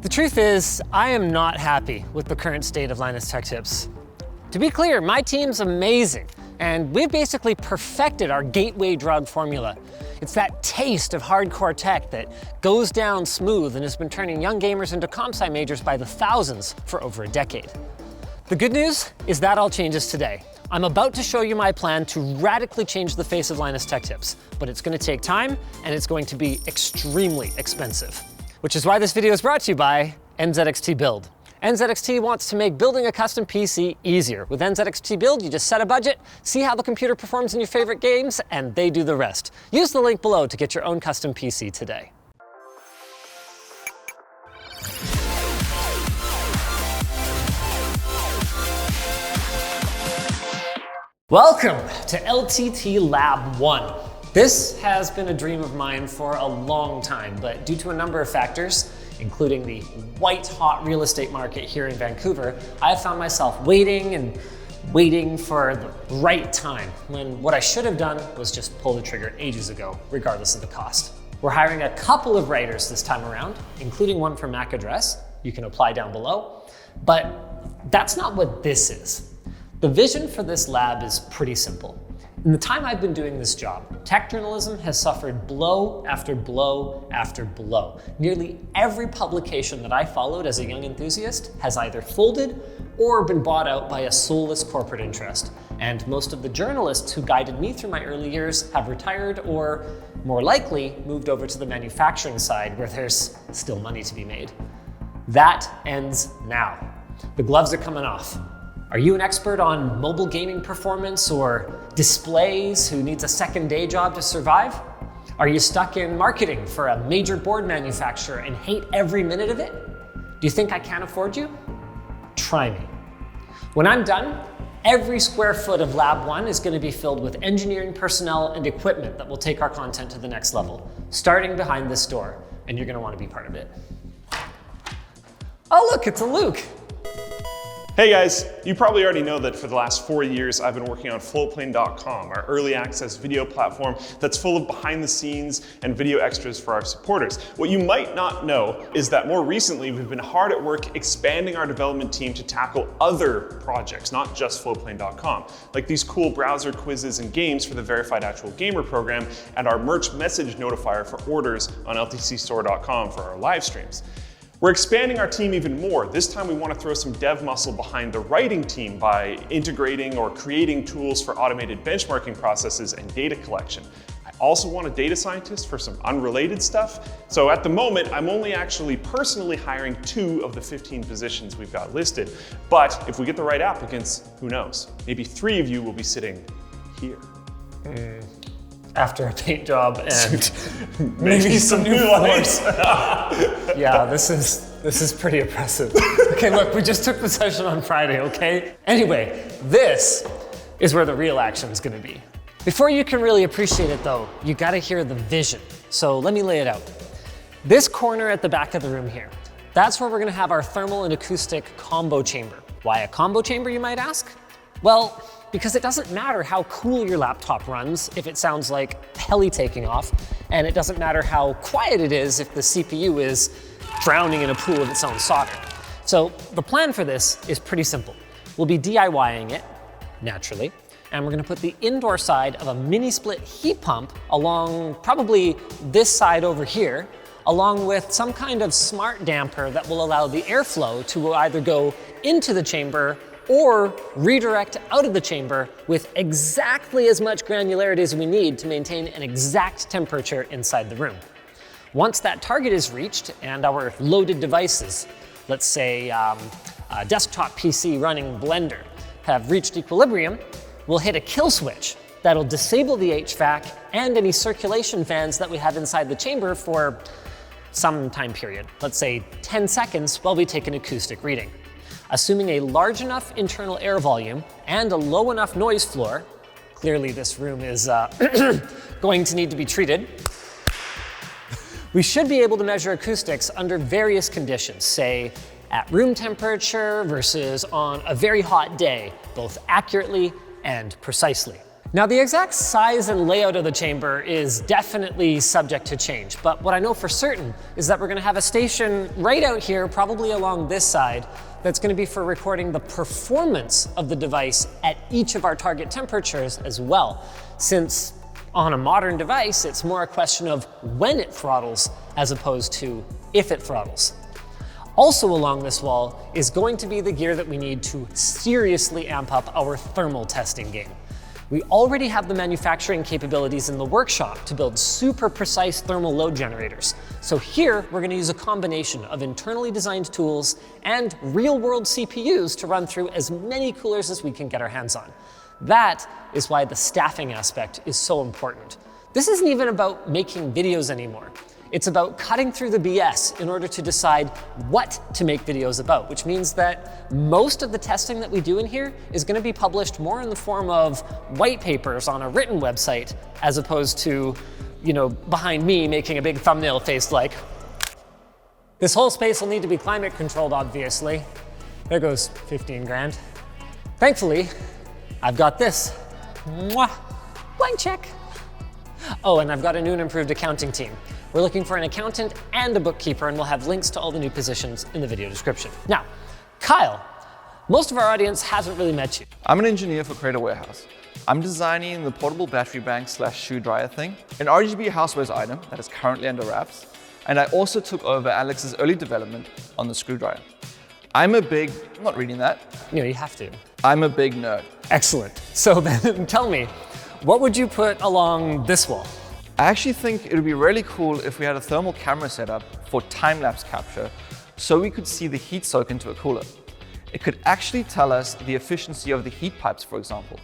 The truth is, I am not happy with the current state of Linus Tech Tips. To be clear, my team's amazing, and we've basically perfected our gateway drug formula. It's that taste of hardcore tech that goes down smooth and has been turning young gamers into comp sci majors by the thousands for over a decade. The good news is that all changes today. I'm about to show you my plan to radically change the face of Linus Tech Tips, but it's going to take time and it's going to be extremely expensive. Which is why this video is brought to you by NZXT Build. NZXT wants to make building a custom PC easier. With NZXT Build, you just set a budget, see how the computer performs in your favorite games, and they do the rest. Use the link below to get your own custom PC today. Welcome to LTT Lab 1. This has been a dream of mine for a long time, but due to a number of factors, including the white-hot real estate market here in Vancouver, I have found myself waiting and waiting for the right time, when what I should have done was just pull the trigger ages ago, regardless of the cost. We're hiring a couple of writers this time around, including one for MAC address. You can apply down below, but that's not what this is. The vision for this lab is pretty simple. In the time I've been doing this job, tech journalism has suffered blow after blow after blow. Nearly every publication that I followed as a young enthusiast has either folded or been bought out by a soulless corporate interest. And most of the journalists who guided me through my early years have retired or, more likely, moved over to the manufacturing side where there's still money to be made. That ends now. The gloves are coming off. Are you an expert on mobile gaming performance or displays who needs a second day job to survive? Are you stuck in marketing for a major board manufacturer and hate every minute of it? Do you think I can't afford you? Try me. When I'm done, every square foot of Lab 1 is going to be filled with engineering personnel and equipment that will take our content to the next level, starting behind this door, and you're going to want to be part of it. Oh look, it's a Luke. Hey guys, you probably already know that for the last 4 years I've been working on Floatplane.com, our early access video platform that's full of behind the scenes and video extras for our supporters. What you might not know is that more recently we've been hard at work expanding our development team to tackle other projects, not just Floatplane.com, like these cool browser quizzes and games for the Verified Actual Gamer program and our merch message notifier for orders on ltcstore.com for our live streams. We're expanding our team even more. This time we want to throw some dev muscle behind the writing team by integrating or creating tools for automated benchmarking processes and data collection. I also want a data scientist for some unrelated stuff. So at the moment, I'm only actually personally hiring 2 of the 15 positions we've got listed. But if we get the right applicants, who knows? Maybe 3 of you will be sitting here. After a paint job and maybe some new lights. Yeah, this is pretty oppressive. Okay, look, we just took possession on Friday, okay? Anyway, this is where the real action is gonna be. Before you can really appreciate it though, you gotta hear the vision. So let me lay it out. This corner at the back of the room here, that's where we're gonna have our thermal and acoustic combo chamber. Why a combo chamber, you might ask? Well, because it doesn't matter how cool your laptop runs if it sounds like heli taking off, and it doesn't matter how quiet it is if the CPU is drowning in a pool of its own solder. So the plan for this is pretty simple. We'll be DIYing it, naturally, and we're gonna put the indoor side of a mini split heat pump along probably this side over here, along with some kind of smart damper that will allow the airflow to either go into the chamber or redirect out of the chamber with exactly as much granularity as we need to maintain an exact temperature inside the room. Once that target is reached and our loaded devices, let's say a desktop PC running Blender, have reached equilibrium, we'll hit a kill switch that'll disable the HVAC and any circulation fans that we have inside the chamber for some time period, let's say 10 seconds while we take an acoustic reading. Assuming a large enough internal air volume and a low enough noise floor, clearly this room is going to need to be treated, we should be able to measure acoustics under various conditions, say at room temperature versus on a very hot day, both accurately and precisely. Now, the exact size and layout of the chamber is definitely subject to change, but what I know for certain is that we're gonna have a station right out here, probably along this side, that's gonna be for recording the performance of the device at each of our target temperatures as well. Since on a modern device, it's more a question of when it throttles as opposed to if it throttles. Also along this wall is going to be the gear that we need to seriously amp up our thermal testing game. We already have the manufacturing capabilities in the workshop to build super precise thermal load generators. So here, we're gonna use a combination of internally designed tools and real-world CPUs to run through as many coolers as we can get our hands on. That is why the staffing aspect is so important. This isn't even about making videos anymore. It's about cutting through the BS in order to decide what to make videos about, which means that most of the testing that we do in here is going to be published more in the form of white papers on a written website, as opposed to, behind me making a big thumbnail face like, this whole space will need to be climate controlled, obviously. There goes 15 grand. Thankfully, I've got this. Mwah! Blank check. Oh, and I've got a new and improved accounting team. We're looking for an accountant and a bookkeeper, and we'll have links to all the new positions in the video description. Now, Kyle, most of our audience hasn't really met you. I'm an engineer for Creator Warehouse. I'm designing the portable battery bank / shoe dryer thing, an RGB housewares item that is currently under wraps, and I also took over Alex's early development on the screwdriver. I'm not reading that. You have to. I'm a big nerd. Excellent. So then tell me, what would you put along this wall? I actually think it would be really cool if we had a thermal camera setup for time-lapse capture so we could see the heat soak into a cooler. It could actually tell us the efficiency of the heat pipes, for example.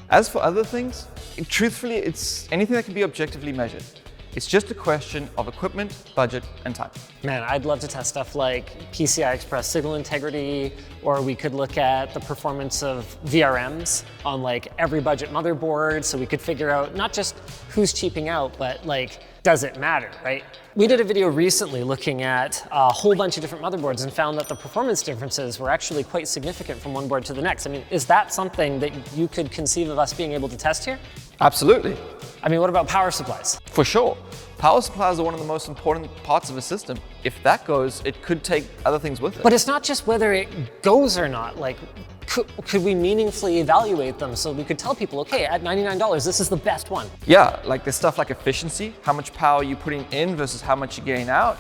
As for other things, truthfully, it's anything that can be objectively measured. It's just a question of equipment, budget, and time. Man, I'd love to test stuff like PCI Express signal integrity, or we could look at the performance of VRMs on every budget motherboard, so we could figure out not just who's cheaping out, but does it matter, right? We did a video recently looking at a whole bunch of different motherboards and found that the performance differences were actually quite significant from one board to the next. I mean, is that something that you could conceive of us being able to test here? Absolutely. I mean, what about power supplies? For sure. Power supplies are one of the most important parts of a system. If that goes, it could take other things with it. But it's not just whether it goes or not. Could we meaningfully evaluate them so we could tell people, okay, at $99, this is the best one? Yeah, there's stuff like efficiency, how much power you're putting in versus how much you're getting out.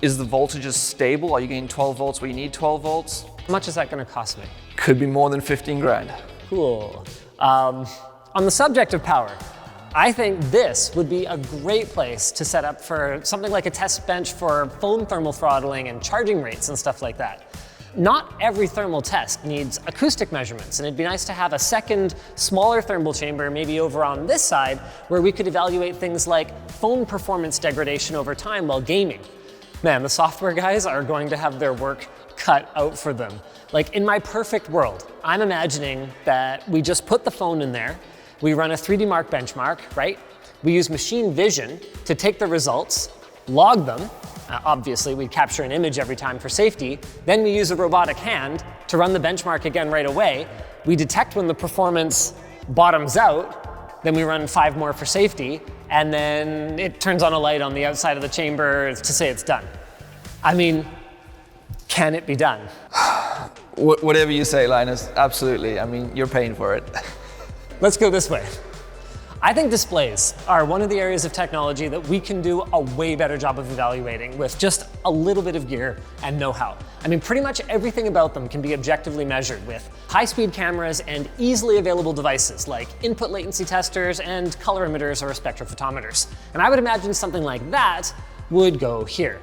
Is the voltages stable? Are you getting 12 volts where you need 12 volts? How much is that going to cost me? Could be more than 15 grand. Cool. On the subject of power, I think this would be a great place to set up for something like a test bench for phone thermal throttling and charging rates and stuff like that. Not every thermal test needs acoustic measurements, and it'd be nice to have a second, smaller thermal chamber, maybe over on this side, where we could evaluate things like phone performance degradation over time while gaming. Man, the software guys are going to have their work cut out for them. In my perfect world, I'm imagining that we just put the phone in there, we run a 3D Mark benchmark, right? We use machine vision to take the results, log them. Obviously, we capture an image every time for safety. Then we use a robotic hand to run the benchmark again right away. We detect when the performance bottoms out. Then we run 5 more for safety. And then it turns on a light on the outside of the chamber to say it's done. I mean, can it be done? Whatever you say, Linus. Absolutely. I mean, you're paying for it. Let's go this way. I think displays are one of the areas of technology that we can do a way better job of evaluating with just a little bit of gear and know-how. I mean, pretty much everything about them can be objectively measured with high-speed cameras and easily available devices like input latency testers and color emitters or spectrophotometers. And I would imagine something like that would go here.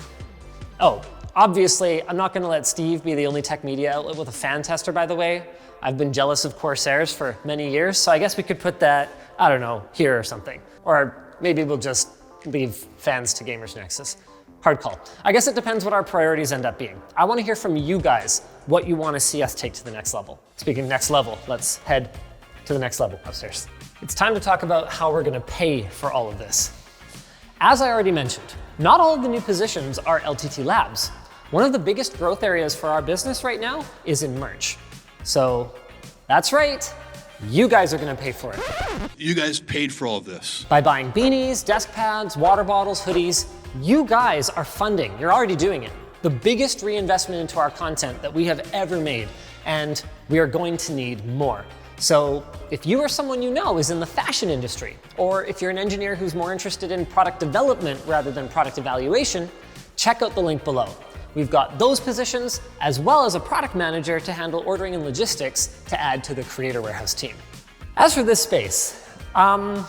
Oh, obviously, I'm not gonna let Steve be the only tech media outlet with a fan tester, by the way. I've been jealous of Corsairs for many years, so I guess we could put that, I don't know, here or something. Or maybe we'll just leave fans to Gamers Nexus. Hard call. I guess it depends what our priorities end up being. I want to hear from you guys what you want to see us take to the next level. Speaking of next level, let's head to the next level upstairs. It's time to talk about how we're going to pay for all of this. As I already mentioned, not all of the new positions are LTT Labs. One of the biggest growth areas for our business right now is in merch. So that's right, You guys are gonna pay for it. You guys paid for all of this. By buying beanies, desk pads, water bottles, hoodies, you guys are funding, you're already doing it, the biggest reinvestment into our content that we have ever made, and we are going to need more. So if you or someone you know is in the fashion industry, or if you're an engineer who's more interested in product development rather than product evaluation, check out the link below. We've got those positions, as well as a product manager to handle ordering and logistics to add to the Creator Warehouse team. As for this space, I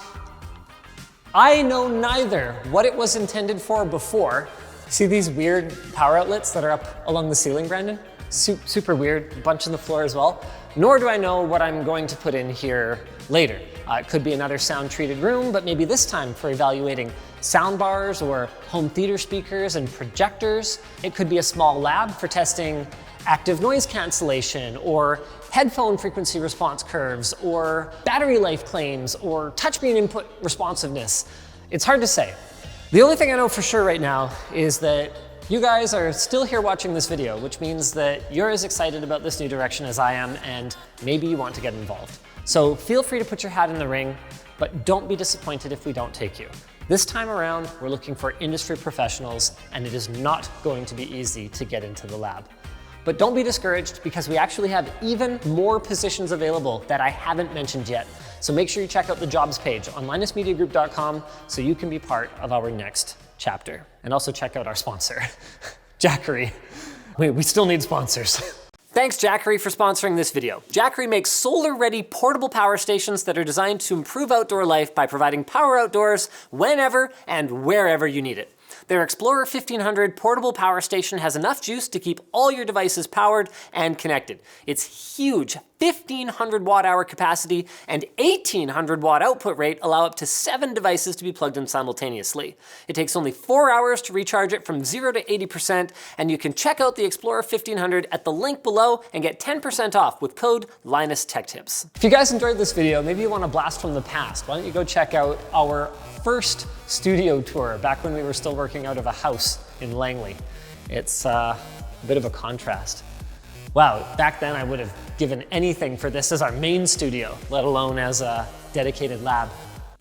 know neither what it was intended for before. See these weird power outlets that are up along the ceiling, Brandon? Super weird, a bunch on the floor as well. Nor do I know what I'm going to put in here later. It could be another sound treated room, but maybe this time for evaluating sound bars or home theater speakers and projectors. It could be a small lab for testing active noise cancellation or headphone frequency response curves or battery life claims or touchscreen input responsiveness. It's hard to say. The only thing I know for sure right now is that you guys are still here watching this video, which means that you're as excited about this new direction as I am, and maybe you want to get involved. So feel free to put your hat in the ring, but don't be disappointed if we don't take you. This time around, we're looking for industry professionals, and it is not going to be easy to get into the lab. But don't be discouraged, because we actually have even more positions available that I haven't mentioned yet. So make sure you check out the jobs page on linusmediagroup.com so you can be part of our next chapter. And also check out our sponsor, Jackery. We still need sponsors. Thanks Jackery for sponsoring this video. Jackery makes solar-ready portable power stations that are designed to improve outdoor life by providing power outdoors whenever and wherever you need it. Their Explorer 1500 portable power station has enough juice to keep all your devices powered and connected. Its huge 1500 watt-hour capacity and 1800 watt output rate allow up to 7 devices to be plugged in simultaneously. It takes only 4 hours to recharge it from 0 to 80%, and you can check out the Explorer 1500 at the link below and get 10% off with code LinusTechTips. If you guys enjoyed this video, maybe you want a blast from the past, why don't you go check out our first studio tour back when we were still working out of a house in Langley. It's a bit of a contrast. Wow, back then I would have given anything for this as our main studio, let alone as a dedicated lab.